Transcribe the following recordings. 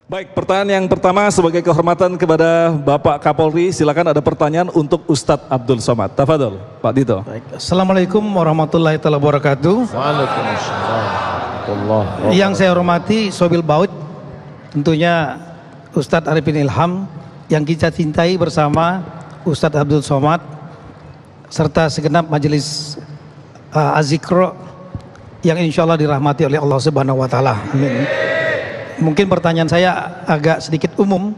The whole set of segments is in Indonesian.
Baik, pertanyaan yang pertama sebagai kehormatan kepada Bapak Kapolri, silakan ada pertanyaan untuk Ustadz Abdul Somad. Tafadhol, Pak Dito. Baik. Assalamualaikum warahmatullahi wabarakatuh. Waalaikumsalam. Yang saya hormati Sobil Baut, tentunya Ustadz Arifin Ilham, yang kita cintai bersama Ustadz Abdul Somad, serta segenap majelis Azikro yang insya Allah dirahmati oleh Allah Subhanahu Wa Taala. Amin. Mungkin pertanyaan saya agak sedikit umum.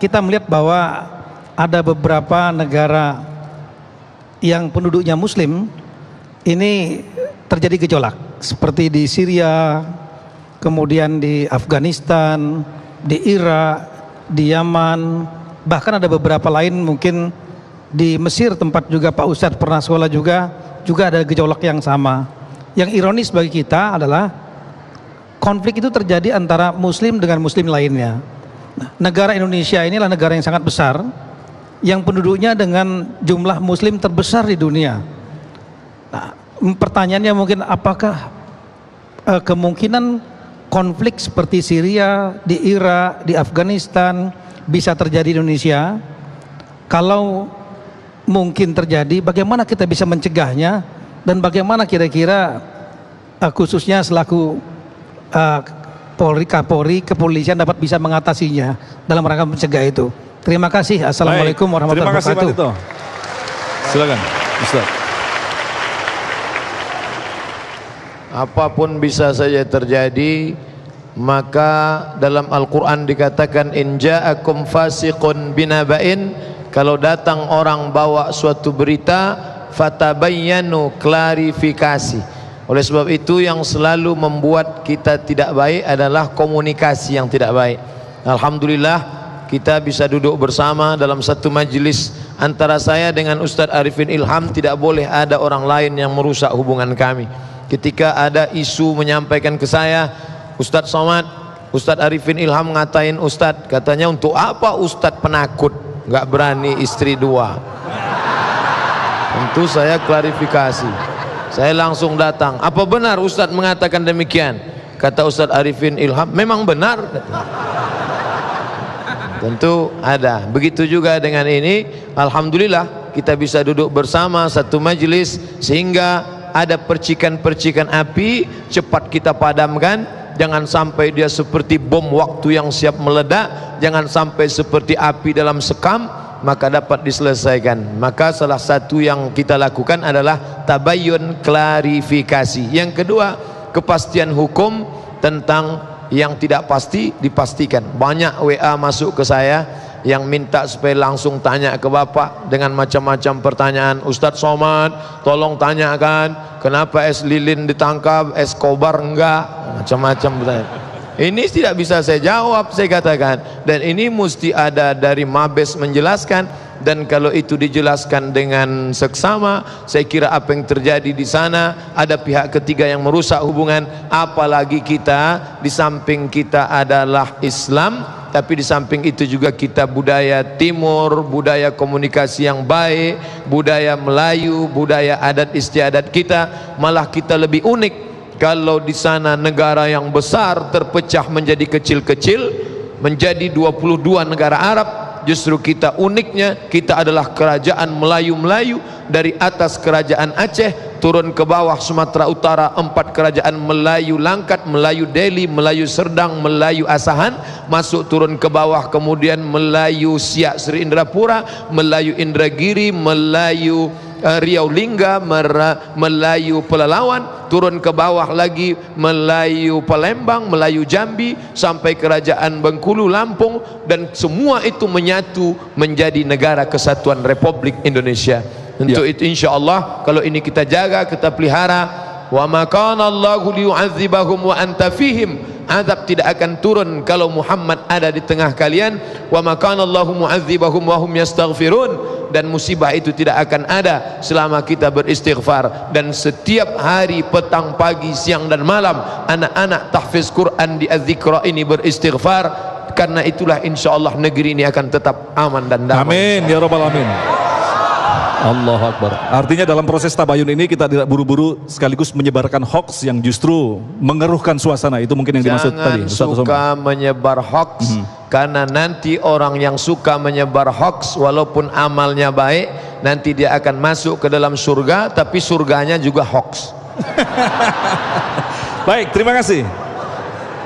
Kita melihat bahwa ada beberapa negara yang penduduknya Muslim ini terjadi gejolak, seperti di Syria, kemudian di Afghanistan, di Irak, di Yaman, bahkan ada beberapa lain mungkin di Mesir tempat juga Pak Ustadz pernah sekolah juga ada gejolak yang sama. Yang ironis bagi kita adalah konflik itu terjadi antara Muslim dengan Muslim lainnya. Negara Indonesia inilah negara yang sangat besar, yang penduduknya dengan jumlah Muslim terbesar di dunia. Nah, pertanyaannya mungkin apakah kemungkinan konflik seperti Syria, di Irak, di Afghanistan bisa terjadi di Indonesia? Kalau mungkin terjadi, bagaimana kita bisa mencegahnya, dan bagaimana kira-kira khususnya selaku Polri, Kapolri, kepolisian dapat bisa mengatasinya dalam rangka mencegah itu. Terima kasih. Assalamualaikum warahmatullahi wabarakatuh. Terima kasih, Pak Dito. Silakan, Ustaz. Apapun bisa saja terjadi, maka dalam Al-Quran dikatakan in ja'akum fasiqun binaba'in, kalau datang orang bawa suatu berita, fatabayyanu, klarifikasi. Oleh sebab itu yang selalu membuat kita tidak baik adalah komunikasi yang tidak baik. Alhamdulillah kita bisa duduk bersama dalam satu majelis. Antara saya dengan Ustadz Arifin Ilham tidak boleh ada orang lain yang merusak hubungan kami. Ketika ada isu menyampaikan ke saya, Ustadz Somad, Ustadz Arifin Ilham ngatain Ustadz, katanya untuk apa Ustadz penakut, nggak berani istri dua. Tentu saya klarifikasi. Saya langsung datang. Apa benar Ustadz mengatakan demikian? Kata Ustadz Arifin Ilham, memang benar. Tentu ada. Begitu juga dengan ini. Alhamdulillah kita bisa duduk bersama satu majelis, sehingga ada percikan-percikan api cepat kita padamkan. Jangan sampai dia seperti bom waktu yang siap meledak. Jangan sampai seperti api dalam sekam, maka dapat diselesaikan. Maka salah satu yang kita lakukan adalah tabayyun, klarifikasi. Yang kedua, kepastian hukum tentang yang tidak pasti dipastikan. Banyak WA masuk ke saya yang minta supaya langsung tanya ke Bapak dengan macam-macam pertanyaan. Ustadz Somad, tolong tanyakan kenapa Es Lilin ditangkap, Es Kobar enggak, macam-macam pertanyaan. Ini tidak bisa saya jawab, saya katakan, dan ini mesti ada dari Mabes menjelaskan. Dan kalau itu dijelaskan dengan seksama, saya kira apa yang terjadi di sana, ada pihak ketiga yang merusak hubungan. Apalagi kita, di samping kita adalah Islam, tapi di samping itu juga kita budaya timur, budaya komunikasi yang baik, budaya Melayu, budaya adat istiadat kita. Malah kita lebih unik. Kalau di sana negara yang besar terpecah menjadi kecil-kecil, menjadi 22 negara Arab, justru kita uniknya, kita adalah kerajaan Melayu-Melayu. Dari atas kerajaan Aceh turun ke bawah Sumatera Utara, 4 kerajaan Melayu Langkat, Melayu Delhi, Melayu Serdang, Melayu Asahan, masuk turun ke bawah, kemudian Melayu Siak Sri Indrapura, Melayu Indragiri, Melayu Riau Lingga, Melayu Pelalawan, turun ke bawah lagi Melayu Palembang, Melayu Jambi, sampai kerajaan Bengkulu, Lampung, dan semua itu menyatu menjadi negara kesatuan Republik Indonesia. Untuk itu insya Allah kalau ini kita jaga, kita pelihara, wa ma kana Allahu liyu'adzibahum wa anta fihim, azab tidak akan turun kalau Muhammad ada di tengah kalian. Wa ma kana Allahu mu'adzibahum wa hum yastaghfirun, dan musibah itu tidak akan ada selama kita beristighfar. Dan setiap hari, petang, pagi, siang dan malam, anak-anak tahfiz Quran di Az-Zikra ini beristighfar. Karena itulah insya Allah negeri ini akan tetap aman dan damai. Amin ya rabbal alamin. Allahu Akbar. Artinya dalam proses tabayun ini kita tidak buru-buru sekaligus menyebarkan hoax yang justru mengeruhkan suasana. Itu mungkin yang dimaksud tadi. Jangan suka menyebar hoax, karena nanti orang yang suka menyebar hoax walaupun amalnya baik, nanti dia akan masuk ke dalam surga, tapi surganya juga hoax. Baik, terima kasih.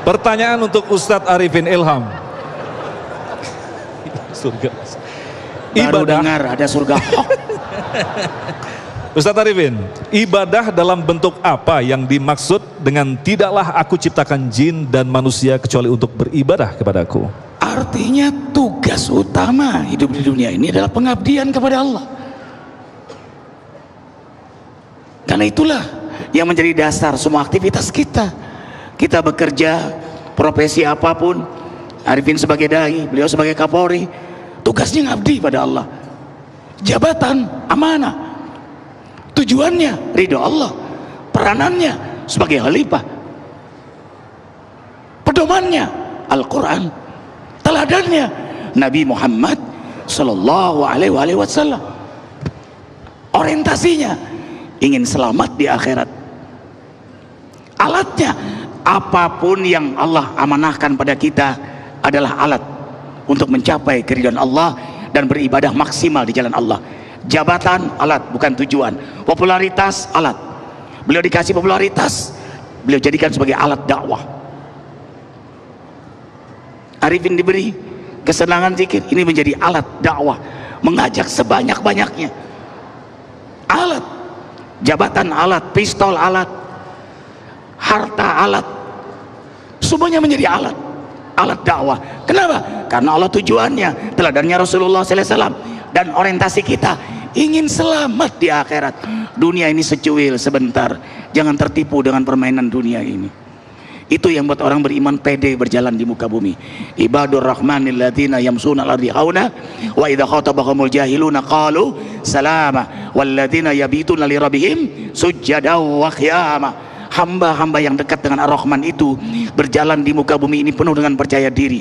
Pertanyaan untuk Ustadz Arifin Ilham. Surga. Baru dengar ada surga. Ustadz Arifin, ibadah dalam bentuk apa yang dimaksud dengan tidaklah aku ciptakan jin dan manusia kecuali untuk beribadah kepadaku? Artinya tugas utama hidup di dunia ini adalah pengabdian kepada Allah. Karena itulah yang menjadi dasar semua aktivitas kita. Kita bekerja, profesi apapun, Arifin sebagai dai, beliau sebagai Kapolri, tugasnya ngabdi pada Allah. Jabatan, amanah. Tujuannya ridho Allah. Peranannya sebagai khalifah. Pedomannya Al-Quran. Teladannya Nabi Muhammad Sallallahu Alaihi Wasallam. Orientasinya ingin selamat di akhirat. Alatnya apapun yang Allah amanahkan pada kita adalah alat untuk mencapai keridhaan Allah dan beribadah maksimal di jalan Allah. Jabatan alat, bukan tujuan. Popularitas alat. Beliau dikasih popularitas, beliau jadikan sebagai alat dakwah. Arifin diberi kesenangan zikir, ini menjadi alat dakwah, mengajak sebanyak-banyaknya. Alat, jabatan alat, pistol alat, harta alat, semuanya menjadi alat. Alat dakwah. Kenapa? Karena Allah tujuannya, teladannya Rasulullah SAW, dan orientasi kita ingin selamat di akhirat. Dunia ini secuil sebentar, jangan tertipu dengan permainan dunia ini. Itu yang buat orang beriman pede berjalan di muka bumi. Ibadur rahmanil ladzina yamsuna al-ardi hauna wa idza khatabahumul jahiluna qalu salama wal ladzina yabituna li rabbihim sujada wa qiyama. Hamba-hamba yang dekat dengan Ar-Rahman itu berjalan di muka bumi ini penuh dengan percaya diri,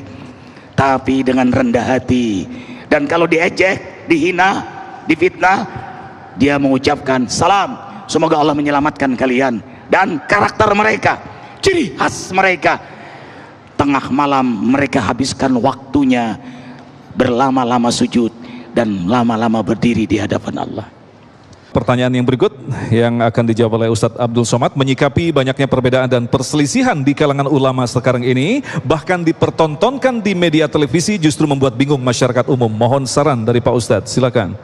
tapi dengan rendah hati. Dan kalau diejek, dihina, difitnah, dia mengucapkan salam, semoga Allah menyelamatkan kalian. Dan karakter mereka, ciri khas mereka, tengah malam mereka habiskan waktunya berlama-lama sujud dan lama-lama berdiri di hadapan Allah. Pertanyaan yang berikut yang akan dijawab oleh Ustadz Abdul Somad, menyikapi banyaknya perbedaan dan perselisihan di kalangan ulama sekarang ini, bahkan dipertontonkan di media televisi, justru membuat bingung masyarakat umum. Mohon saran dari Pak Ustadz, silakan.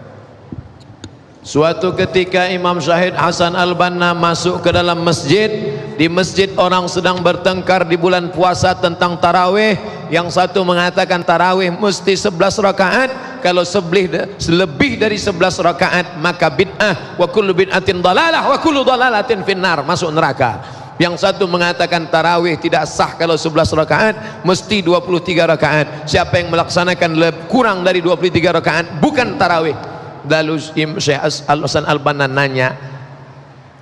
Suatu ketika Imam Syahid Hasan Al-Banna masuk ke dalam masjid. Di masjid orang sedang bertengkar di bulan puasa tentang tarawih. Yang satu mengatakan tarawih mesti 11 rakaat. Kalau lebih dari 11 rakaat maka bid'ah, wa kullu bid'atin dalalah wa kullu dalalatin finnar, masuk neraka. Yang satu mengatakan tarawih tidak sah kalau 11 rakaat, mesti 23 rakaat. Siapa yang melaksanakan kurang dari 23 rakaat bukan tarawih. Lalu Syekh Al-Hasan Al-Banna nanya,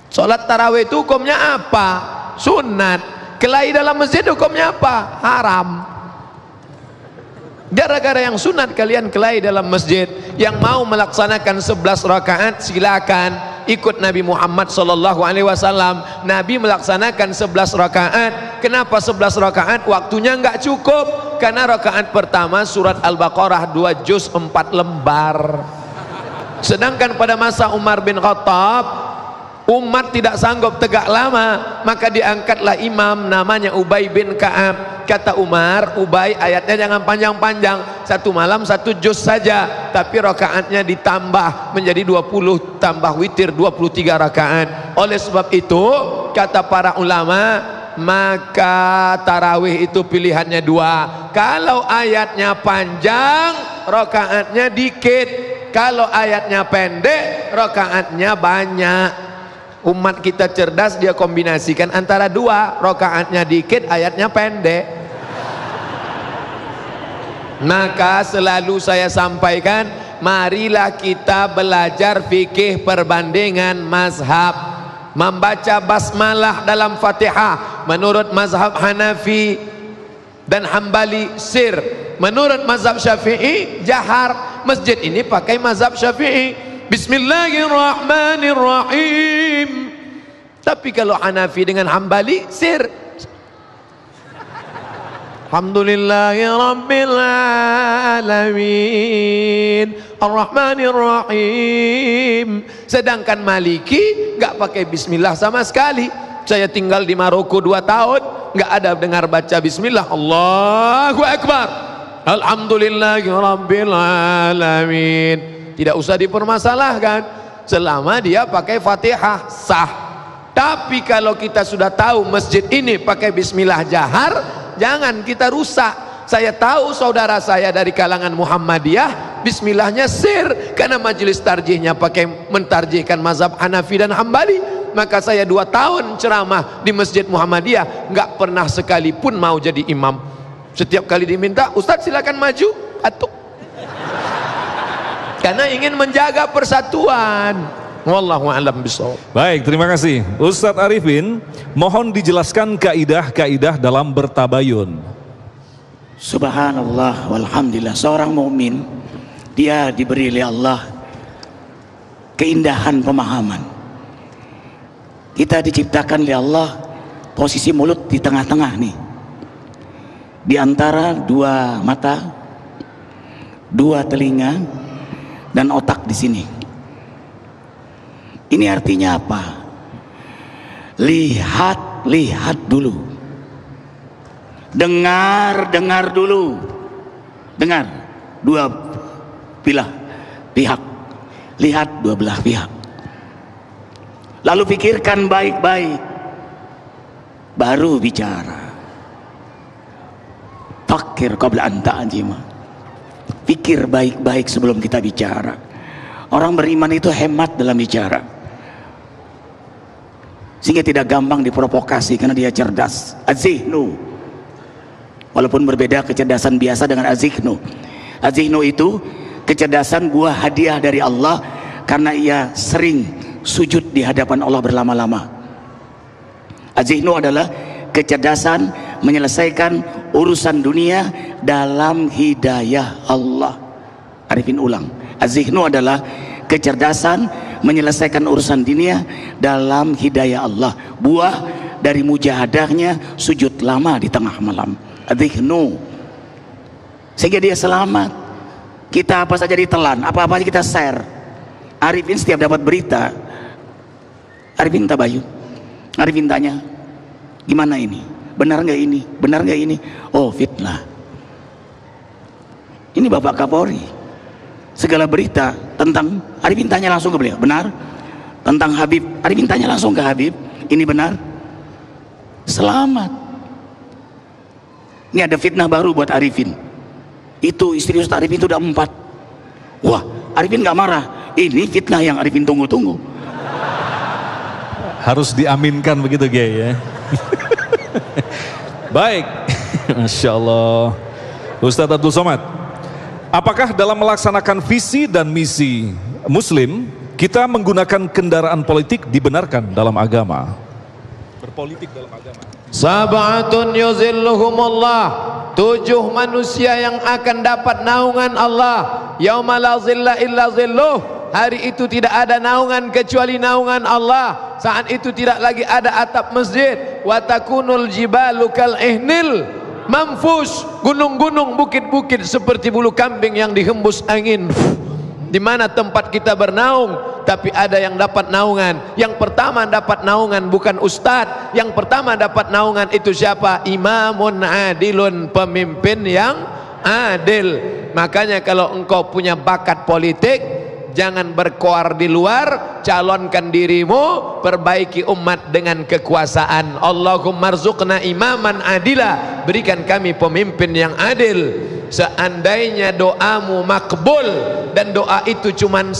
sholat tarawih itu hukumnya apa? Sunat. Kelahi dalam masjid hukumnya apa? Haram. Gara-gara yang sunat kalian kelahi dalam masjid. Yang mau melaksanakan 11 rakaat silakan ikut Nabi Muhammad SAW. Nabi melaksanakan 11 rakaat. Kenapa 11 rakaat? Waktunya nggak cukup. Karena rakaat pertama surat Al-Baqarah 2 juz 4 lembar. Sedangkan pada masa Umar bin Khattab, umat tidak sanggup tegak lama, maka diangkatlah imam namanya Ubay bin Ka'ab. Kata Umar, Ubay ayatnya jangan panjang-panjang, satu malam 1 juz saja, tapi rakaatnya ditambah menjadi 20, tambah witir 23 rakaat. Oleh sebab itu kata para ulama, maka tarawih itu pilihannya 2. Kalau ayatnya panjang, rakaatnya dikit. Kalau ayatnya pendek, rakaatnya banyak. Umat kita cerdas, dia kombinasikan antara 2, rakaatnya dikit, ayatnya pendek. Maka selalu saya sampaikan, marilah kita belajar fikih perbandingan mazhab. Membaca basmalah dalam Fatihah menurut mazhab Hanafi dan Hambali sir, menurut mazhab Syafi'i jahar. Masjid ini pakai mazhab Syafi'i. Bismillahirrahmanirrahim. Tapi kalau Hanafi dengan Hambali sir. Alhamdulillahi Rabbil Alamin Ar-Rahmanir-Rahim. Sedangkan Maliki nggak pakai bismillah sama sekali. Saya tinggal di Maroko 2 tahun, nggak ada dengar baca bismillah. Allahu Akbar, Alhamdulillahi Rabbil Alamin. Tidak usah dipermasalahkan selama dia pakai Fatihah sah. Tapi kalau kita sudah tahu masjid ini pakai bismillah jahar, jangan kita rusak. Saya tahu saudara saya dari kalangan Muhammadiyah bismillahnya sir, karena majelis tarjihnya pakai mentarjihkan mazhab Hanafi dan Hambali. Maka saya 2 tahun ceramah di masjid Muhammadiyah, nggak pernah sekalipun mau jadi imam. Setiap kali diminta, Ustadz silakan maju, atuk. Karena ingin menjaga persatuan. Wallahu a'lam bishawab. Baik, terima kasih Ustadz Arifin. Mohon dijelaskan kaidah-kaidah dalam bertabayun. Subhanallah walhamdulillah, seorang mukmin dia diberi oleh Allah keindahan pemahaman. Kita diciptakan oleh Allah posisi mulut di tengah-tengah nih, di antara 2 mata, 2 telinga, dan otak di sini. Ini artinya apa? Lihat dulu. Dengar dulu. Dengar 2 pihak. Lihat 2 belah pihak. Lalu pikirkan baik-baik. Baru bicara. Fakir qabla an ta'jima. Pikir baik-baik sebelum kita bicara. Orang beriman itu hemat dalam bicara, sehingga tidak gampang diprovokasi karena dia cerdas. Az-zihnu, walaupun berbeda kecerdasan biasa dengan az-zihnu. Az-zihnu itu kecerdasan buah hadiah dari Allah karena ia sering sujud di hadapan Allah berlama-lama. Az-zihnu adalah kecerdasan menyelesaikan urusan dunia dalam hidayah Allah. Arifin ulang, az-zihnu adalah kecerdasan menyelesaikan urusan dunia dalam hidayah Allah, buah dari mujahadahnya sujud lama di tengah malam. Az-zihnu, sehingga dia selamat. Kita apa saja ditelan, apa-apa kita share. Arifin setiap dapat berita, Arifin tabayun, Arifin tanya, gimana ini? Benar nggak ini? Benar nggak ini? Oh, fitnah. Ini Bapak Kapolri. Segala berita tentang Arifin tanya langsung ke beliau, benar? Tentang Habib, Arifin tanya langsung ke Habib, ini benar? Selamat. Ini ada fitnah baru buat Arifin. Itu istri Ustaz Arifin itu udah 4. Wah, Arifin nggak marah. Ini fitnah yang Arifin tunggu-tunggu. Harus diaminkan begitu, Gey, ya. Baik, Masya Allah. Ustadz Abdul Somad, apakah dalam melaksanakan visi dan misi Muslim, kita menggunakan kendaraan politik dibenarkan dalam agama? Berpolitik dalam agama. Sab'atun yuzilluhumullah, 7 manusia yang akan dapat naungan Allah. Yauma la zilla illa zilluh. Hari itu tidak ada naungan kecuali naungan Allah. Saat itu tidak lagi ada atap masjid. Wa takunul jibalu kal ihnil manfus. Gunung-gunung, bukit-bukit seperti bulu kambing yang dihembus angin. Di mana tempat kita bernaung, tapi ada yang dapat naungan. Yang pertama dapat naungan bukan ustadz. Yang pertama dapat naungan itu siapa? Imamun adilun, pemimpin yang adil. Makanya kalau engkau punya bakat politik, jangan berkoar di luar, calonkan dirimu, perbaiki umat dengan kekuasaan. Allahumma rzuqna imaman adila, berikan kami pemimpin yang adil. Seandainya doamu makbul, dan doa itu cuma 1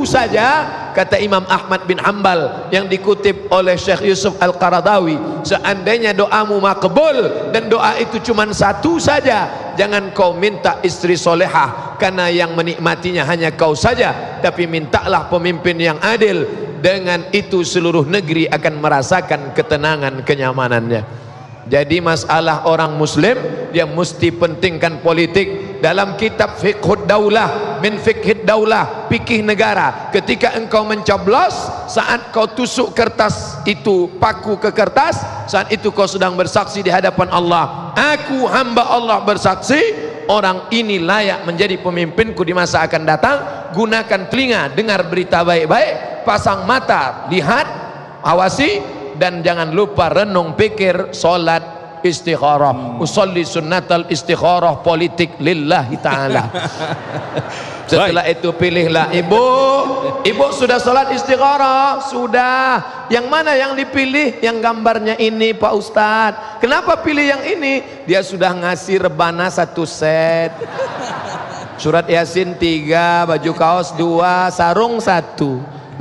saja, kata Imam Ahmad bin Hanbal yang dikutip oleh Syekh Yusuf Al-Qaradawi, seandainya doamu makbul dan doa itu cuma 1 saja, jangan kau minta istri solehah karena yang menikmatinya hanya kau saja, tapi mintalah pemimpin yang adil. Dengan itu seluruh negeri akan merasakan ketenangan, kenyamanannya. Jadi masalah orang muslim, dia mesti pentingkan politik. Dalam kitab Fiqhud Daulah min fiqhid daulah, fikih negara. Ketika engkau mencoblos, saat kau tusuk kertas itu, paku ke kertas, saat itu kau sedang bersaksi di hadapan Allah, aku hamba Allah bersaksi, orang ini layak menjadi pemimpinku di masa akan datang. Gunakan telinga, dengar berita baik-baik, pasang mata, lihat, awasi, dan jangan lupa renung pikir, solat istikharah. Usolli sunnatal istikharah politik lillahi ta'ala. Setelah itu pilihlah ibu. Ibu sudah sholat istikharah? Sudah. Yang mana yang dipilih? Yang gambarnya ini Pak Ustadz. Kenapa pilih yang ini? Dia sudah ngasih rebana 1 set, surat Yasin 3, baju kaos 2, sarung 1.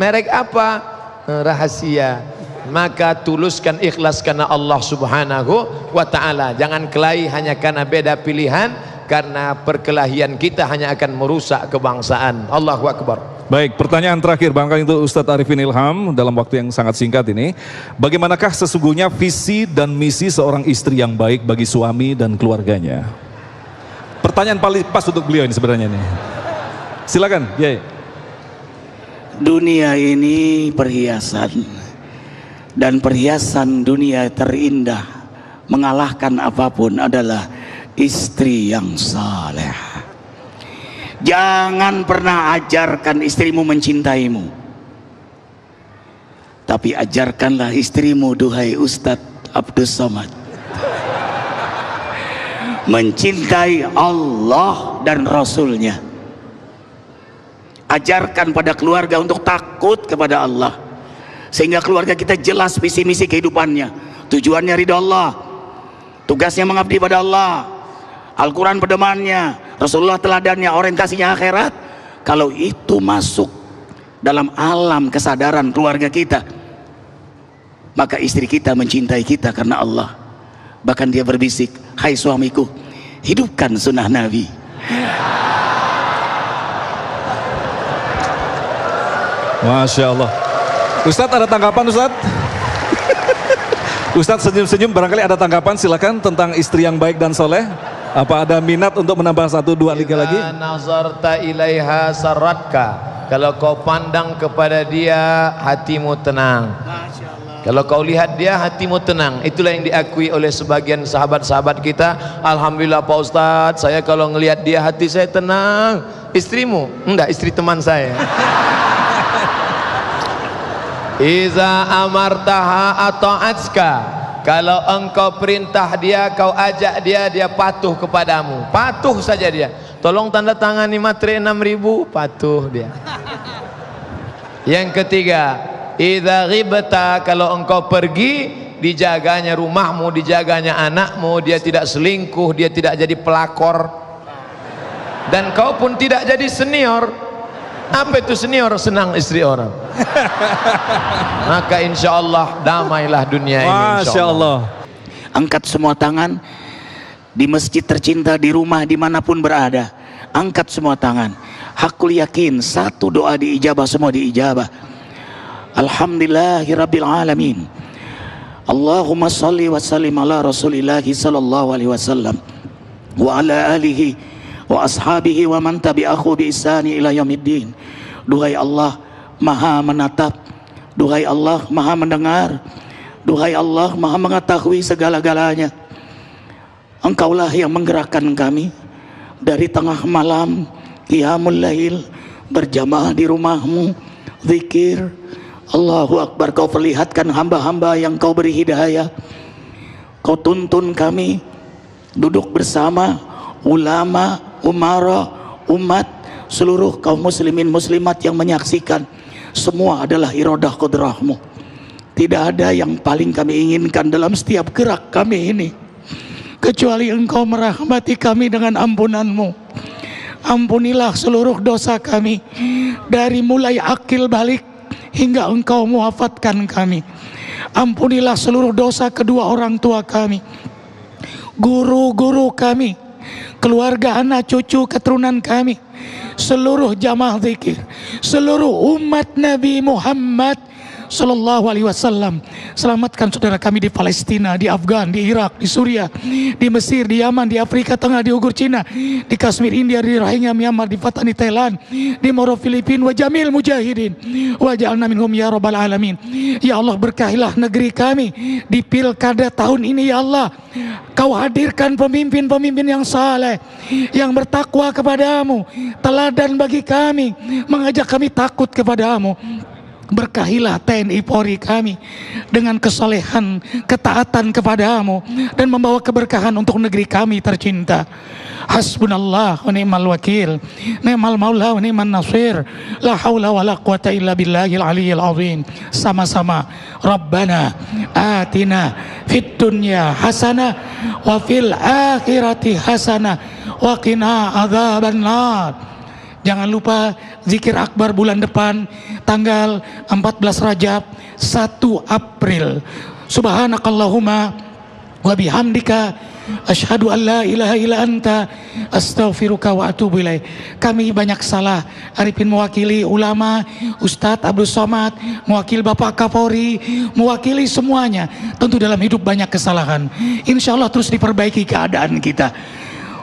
Merek apa? Rahasia. Maka tuluskan, ikhlas karena Allah subhanahu wa ta'ala. Jangan kelahi hanya karena beda pilihan, karena perkelahian kita hanya akan merusak kebangsaan. Allahu Akbar. Baik, pertanyaan terakhir barangkali untuk Ustadz Arifin Ilham dalam waktu yang sangat singkat ini. Bagaimanakah sesungguhnya visi dan misi seorang istri yang baik bagi suami dan keluarganya? Pertanyaan paling pas untuk beliau ini sebenarnya nih. Silakan, Yai. Dunia ini perhiasan, dan perhiasan dunia terindah mengalahkan apapun adalah istri yang saleh. Jangan pernah ajarkan istrimu mencintaimu, tapi ajarkanlah istrimu, duhai Ustadz Abdul Somad, mencintai Allah dan Rasulnya. Ajarkan pada keluarga untuk takut kepada Allah, sehingga keluarga kita jelas visi misi kehidupannya, tujuannya ridha Allah, tugasnya mengabdi pada Allah, Al-Quran pedomannya, Rasulullah teladannya, orientasinya akhirat. Kalau itu masuk dalam alam kesadaran keluarga kita, maka istri kita mencintai kita karena Allah. Bahkan dia berbisik, hai suamiku, hidupkan sunnah Nabi. Masya Allah. Ustadz ada tanggapan Ustadz? Ustadz senyum-senyum, barangkali ada tanggapan, silakan, tentang istri yang baik dan soleh. Apa ada minat untuk menambah 1, 2, 3 lagi? Nazarta ilaiha saratka. Kalau kau pandang kepada dia, hatimu tenang. Kalau kau lihat dia, hatimu tenang. Itulah yang diakui oleh sebagian sahabat-sahabat kita. Alhamdulillah Pak Ustadz, saya kalau ngelihat dia hati saya tenang. Istrimu? Enggak, istri teman saya. Iza amartaha ata'atska. Kalau engkau perintah dia, kau ajak dia, dia patuh kepadamu. Patuh saja dia. Tolong tanda tangani materai 6.000, patuh dia. Yang ketiga, idza ghibta, kalau engkau pergi, dijaganya rumahmu, dijaganya anakmu, dia tidak selingkuh, dia tidak jadi pelakor, dan kau pun tidak jadi senior. Apa itu senior? Senang istri orang. Maka insya Allah damailah dunia ini. Masya Allah. Angkat semua tangan di masjid tercinta, di rumah, dimanapun berada. Angkat semua tangan. Hakul yakin, satu doa diijabah, semua diijabah. Alhamdulillahirabbil alamin. Allahumma salli wa sallim ala Rasulillahi sallallahu alaihi wasallam wa ala alihi wa ashabihi wa man tabi'ahu bi ihsani ila yaumiddin. Duhai Allah Maha menatap, duhai Allah Maha mendengar, duhai Allah Maha mengetahui segala-galanya. Engkaulah yang menggerakkan kami dari tengah malam, qiyamul lail, berjamaah di rumahmu, zikir. Allahu Akbar. Kau perlihatkan hamba-hamba yang kau beri hidayah. Kau tuntun kami duduk bersama ulama, umara, umat, seluruh kaum muslimin muslimat yang menyaksikan. Semua adalah iradah qudrahmu. Tidak ada yang paling kami inginkan dalam setiap gerak kami ini, kecuali engkau merahmati kami dengan ampunanmu. Ampunilah seluruh dosa kami, dari mulai akil balik hingga engkau muafatkan kami. Ampunilah seluruh dosa kedua orang tua kami, guru-guru kami, keluarga, anak, cucu, keturunan kami, seluruh jamaah zikir, seluruh umat Nabi Muhammad Sallallahu Alaihi Wasallam. Selamatkan saudara kami di Palestina, di Afgan, di Irak, di Suriah, di Mesir, di Yaman, di Afrika Tengah, di Uighur Cina, di Kashmir India, di Rohingya Myanmar, di Patani Thailand, di Moro Filipina, wa jamil mujahidin, wa ja'alna minhum ya rabbal alamin. Ya Allah, berkahilah negeri kami di pilkada tahun ini ya Allah. Kau hadirkan pemimpin-pemimpin yang saleh, yang bertakwa kepadamu, teladan bagi kami, mengajak kami takut kepadamu. Berkahilah TNI Polri kami dengan kesolehan, ketaatan kepadamu, dan membawa keberkahan untuk negeri kami tercinta. Hasbunallah wa ni'mal wakil, ni'mal maula wa ni'man nasir, la haula wa la quwata illa billahil aliyyil azim. Sama-sama, Rabbana atina fid dunya hasanah wa fil akhirati hasanah wa qina adzabannar. Jangan lupa zikir akbar bulan depan tanggal 14 Rajab 1 April. Subhanakallahumma wa bihamdika asyhadu an la ilaha illa anta astaghfiruka wa atubu ilaik. Kami banyak salah. Arifin mewakili ulama, Ustadz Abdul Somad, mewakili Bapak Kapolri, mewakili semuanya. Tentu dalam hidup banyak kesalahan. Insya Allah terus diperbaiki keadaan kita.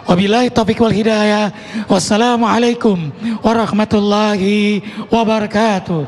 Wabillahi taufiq wal hidayah. Wassalamualaikum warahmatullahi wabarakatuh.